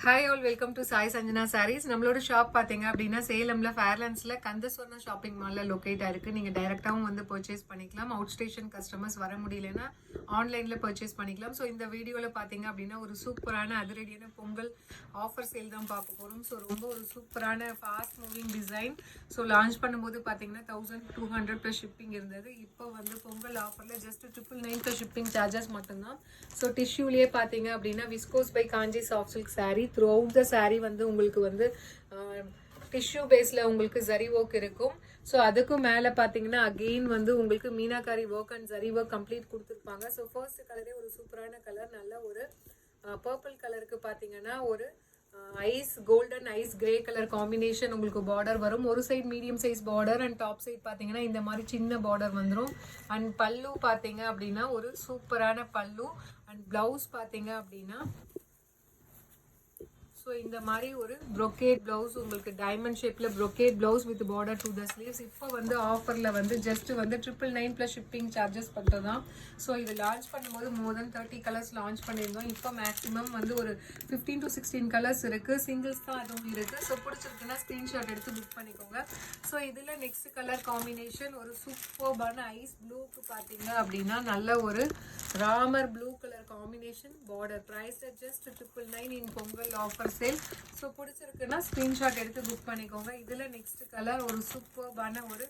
Hi all, welcome to Sai Sanjana Sarees. நம்மளோட shop பார்த்தீங்க அப்படின்னா சேலம்ல ஃபேர்லாண்ட்ஸில் கந்தஸ்வர்ணா ஷாப்பிங் மாலில் லொக்கேட் ஆயிருக்கு. நீங்கள் டைரெக்டாகவும் வந்து பர்ச்சேஸ் பண்ணிக்கலாம். அவுட் ஸ்டேஷன் கஸ்டமர்ஸ் வர முடியலன்னா ஆன்லைனில் பர்ச்சேஸ் பண்ணிக்கலாம். ஸோ இந்த வீடியோவில் பார்த்தீங்க அப்படின்னா ஒரு சூப்பரான அதிரடியான பொங்கல் ஆஃபர் சேல் தான் பார்க்க போகிறோம். ஸோ ரொம்ப ஒரு சூப்பரான fast moving design. So launch பண்ணும்போது பார்த்தீங்கன்னா 1200 ப்ளஸ் ஷிப்பிங் இருந்தது. இப்போ வந்து பொங்கல் ஆஃபரில் ஜஸ்ட் 999 ப்ளஸ் ஷிப்பிங் சார்ஜஸ் மட்டும்தான். ஸோ டிஷ்யூலேயே பார்த்தீங்க அப்படின்னா viscose by Kanchi soft silk sari. Throughout the sari வந்து உங்களுக்கு வந்து டிஷ்யூ பேஸில் உங்களுக்கு ஜரி ஒர்க் இருக்கும். ஸோ அதுக்கும் மேலே பார்த்தீங்கன்னா அகெயின் வந்து உங்களுக்கு meenakari work and zari work complete கொடுத்துருப்பாங்க. ஸோ ஃபர்ஸ்ட் கலரே ஒரு சூப்பரான கலர், நல்ல ஒரு பர்பிள் கலருக்கு பார்த்தீங்கன்னா ஒரு ice golden ice grey colour combination உங்களுக்கு பார்டர் வரும். ஒரு side medium size border and top side பார்த்தீங்கன்னா இந்த மாதிரி சின்ன பார்டர் வந்துடும். அண்ட் பல்லு பார்த்தீங்க அப்படின்னா ஒரு சூப்பரான பல்லு அண்ட் பிளவுஸ் பார்த்தீங்க அப்படின்னா ஸோ இந்த மாதிரி ஒரு ப்ரொக்கேட் ப்ளவுஸ் உங்களுக்கு டைமண்ட் ஷேப்பில் brocade blouse with border to the sleeves. இப்போ வந்து ஆஃபரில் வந்து ஜஸ்ட் வந்து 999 ப்ளஸ் ஷிப்பிங் சார்ஜஸ் மட்டும் தான். ஸோ இது லான்ச் பண்ணும்போது மோர் தென் 30 கலர்ஸ் லான்ச் பண்ணியிருந்தோம். இப்போ மேக்ஸிமம் வந்து ஒரு 15 to 16 கலர்ஸ் இருக்குது. சிங்கிள்ஸ் தான் அதுவும் இருக்குது. ஸோ பிடிச்சிருக்குன்னா ஸ்க்ரீன்ஷாட் எடுத்து புக் பண்ணிக்கோங்க. ஸோ இதில் நெக்ஸ்ட் கலர் காம்பினேஷன் ஒரு சூப்பர்பான ஐஸ் ப்ளூக்கு பார்த்தீங்க அப்படின்னா நல்ல ஒரு Ramar blue colour combination border. Price just 999 in Pongal offer sale. So பிடிச்சிருக்குன்னா ஸ்க்ரீன்ஷாட் எடுத்து புக் பண்ணிக்கோங்க. இதில் நெக்ஸ்ட் கலர் ஒரு சூப்பர்பான ஒரு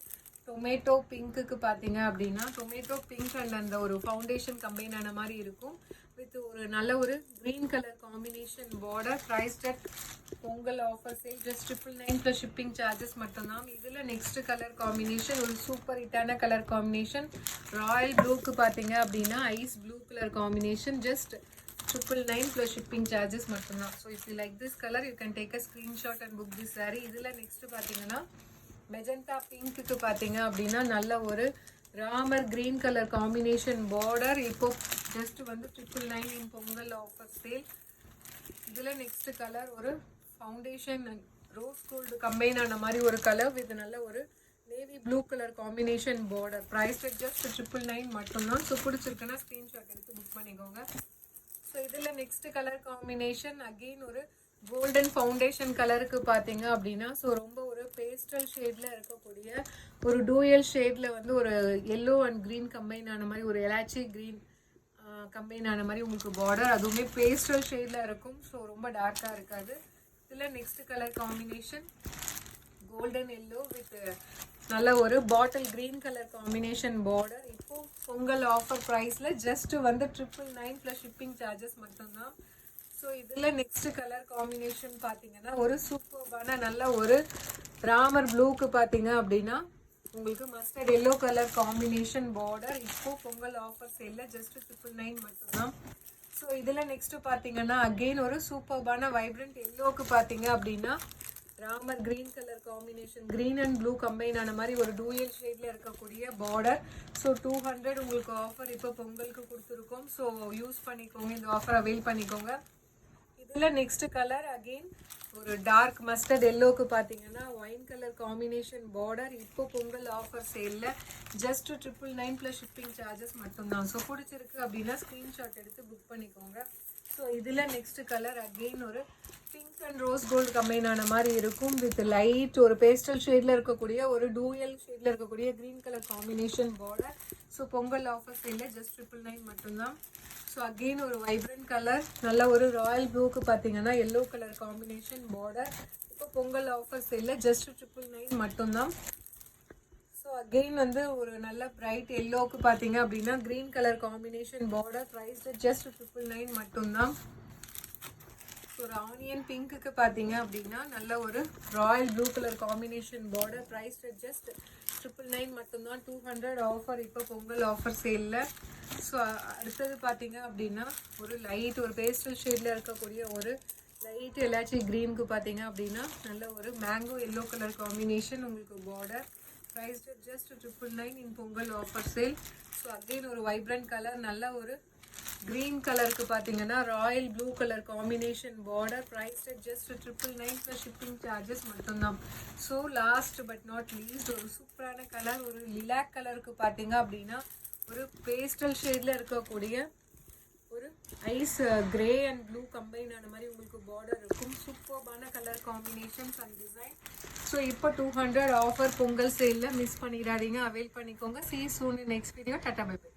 டொமேட்டோ பிங்க்குக்கு பார்த்தீங்க அப்படின்னா டொமேட்டோ பிங்க் அண்ட் அந்த ஒரு ஃபவுண்டேஷன் கம்பைன் ஆன மாதிரி இருக்கும் வித் ஒரு நல்ல ஒரு green colour combination border. Price at Pongal offer sale just 999 plus shipping charges மட்டும்தான். இதில் நெக்ஸ்ட் கலர் காம்பினேஷன் ஒரு சூப்பர் ஹிட்டான கலர் காம்பினேஷன் ராயல் ப்ளூக்கு பார்த்தீங்க அப்படின்னா ice blue colour combination just 999 plus shipping charges மட்டும்தான். So if you like this colour you can take a screenshot and book this sari. இதில் next பார்த்தீங்கன்னா மெஜந்தா பிங்க்குக்கு பார்த்தீங்க அப்படின்னா நல்ல ஒரு Ramar green colour combination border. இப்போ ஜஸ்ட் வந்து 999 இன் பொங்கல் ஆஃபர் சேல். இதில் நெக்ஸ்ட் கலர் ஒரு ஃபவுண்டேஷன் ரோஸ் கோல்டு கம்பைன் ஆன மாதிரி ஒரு கலர் வித் நல்ல ஒரு navy blue colour combination border. Price just 999 மட்டும்தான். ஸோ பிடிச்சிருக்குன்னா ஸ்க்ரீன்ஷாட் எடுத்து புக் பண்ணிக்கோங்க. ஸோ இதில் நெக்ஸ்ட் கலர் காம்பினேஷன் அகெயின் ஒரு கோல்டன் ஃபவுண்டேஷன் கலருக்கு பார்த்தீங்க அப்படின்னா ஸோ ரொம்ப ஒரு பேஸ்டல் ஷேடில் இருக்கக்கூடிய ஒரு டூயல் ஷேடில் வந்து ஒரு எல்லோ அண்ட் க்ரீன் கம்பைன் ஆன மாதிரி ஒரு எலாச்சி க்ரீன் கம்பைன் ஆன மாதிரி உங்களுக்கு பார்டர், அதுவுமே பேஸ்டல் ஷேடில் இருக்கும். ஸோ ரொம்ப டார்க்காக இருக்காது. இதில் next colour combination golden yellow with நல்ல ஒரு bottle green colour combination border. இப்போ பொங்கல் ஆஃபர் ப்ரைஸில் ஜஸ்ட் வந்து 999 ப்ளஸ் ஷிப்பிங் சார்ஜஸ் மட்டும்தான். ஸோ இதில் நெக்ஸ்ட் கலர் காம்பினேஷன் பார்த்தீங்கன்னா ஒரு சூப்பர்பான நல்ல ஒரு ராமர் ப்ளூக்கு பார்த்தீங்க அப்படின்னா உங்களுக்கு mustard yellow colour combination border. இப்போ பொங்கல் ஆஃபர் சேலில் ஜஸ்ட் 999 மட்டும்தான். ஸோ இதில் நெக்ஸ்ட்டு பார்த்தீங்கன்னா அகெயின் ஒரு சூப்பர்பான வைப்ரண்ட் எல்லோவுக்கு பார்த்தீங்க அப்படின்னா Ramar green colour combination green and blue combine ஆன மாதிரி ஒரு டூயல் ஷேடில் இருக்கக்கூடிய பார்டர். ஸோ 200 உங்களுக்கு ஆஃபர் இப்போ பொங்கலுக்கு கொடுத்துருக்கோம். ஸோ யூஸ் பண்ணிக்கோங்க, இந்த ஆஃபர் அவைல் பண்ணிக்கோங்க. இதில் நெக்ஸ்ட் கலர் அகெயின் ஒரு டார்க் மஸ்டர்ட் எல்லோவுக்கு பார்த்தீங்கன்னா ஒயின் கலர் காம்பினேஷன் பார்டர். இப்போ பொங்கல் ஆஃபர் சேலில் ஜஸ்ட் 999 ப்ளஸ் ஷிப்பிங் சார்ஜஸ் மட்டும்தான். ஸோ பிடிச்சிருக்கு அப்படின்னா ஸ்க்ரீன்ஷாட் எடுத்து புக் பண்ணிக்கோங்க. ஸோ இதில் நெக்ஸ்ட் கலர் அகெயின் ஒரு pink and rose gold combine ஆன மாதிரி இருக்கும் வித் லைட் ஒரு பேஸ்டல் ஷேடில் இருக்கக்கூடிய ஒரு டூயல் ஷேடில் இருக்கக்கூடிய green colour combination border. So Pongal offer சேலில் ஜஸ்ட் 999 மட்டும்தான். ஸோ அகெயின் ஒரு வைப்ரண்ட் கலர் நல்ல ஒரு ராயல் ப்ளூக்கு பார்த்தீங்கன்னா எல்லோ கலர் காம்பினேஷன் பார்டர். இப்போ பொங்கல் ஆஃபர் சேலில் ஜஸ்ட் 999 மட்டும்தான். ஸோ அகெயின் வந்து ஒரு நல்ல பிரைட் எல்லோவுக்கு பார்த்தீங்க அப்படின்னா green colour combination border. Price just 999 மட்டும்தான். ஸோ ஒரு ஆனியன் பிங்க்குக்கு பார்த்தீங்க அப்படின்னா நல்ல ஒரு royal blue colour combination border. Price just 999 மட்டும்தான். 200 ஆஃபர் இப்போ பொங்கல் ஆஃபர் சேலில். ஸோ அடுத்தது பார்த்தீங்க அப்படின்னா ஒரு லைட் ஒரு பேஸ்டல் ஷேடில் இருக்கக்கூடிய ஒரு லைட் எலாச்சி க்ரீனுக்கு பார்த்தீங்க அப்படின்னா நல்ல ஒரு மேங்கோ எல்லோ கலர் காம்பினேஷன் உங்களுக்கு border. Price just 999 in Pongal offer sale. So again ஒரு வைப்ரண்ட் கலர் நல்ல ஒரு க்ரீன் கலருக்கு பார்த்தீங்கன்னா royal blue colour combination border. Price just 999 plus shipping charges மட்டும்தான். So last but not least ஒரு சூப்பரான கலர் ஒரு லிலாக் கலருக்கு பார்த்தீங்க அப்படின்னா ஒரு பேஸ்டல் ஷேடில் இருக்கக்கூடிய ஒரு ice grey and blue combine ஆன மாதிரி உங்களுக்கு பார்டர் இருக்கும். சூப்பர்பான colour combinations and design. So இப்போ 200 ஆஃபர் பொங்கல் சேலில் மிஸ் பண்ணிடாதீங்க, அவைல் பண்ணிக்கோங்க. see you soon in next video. Tata bye by.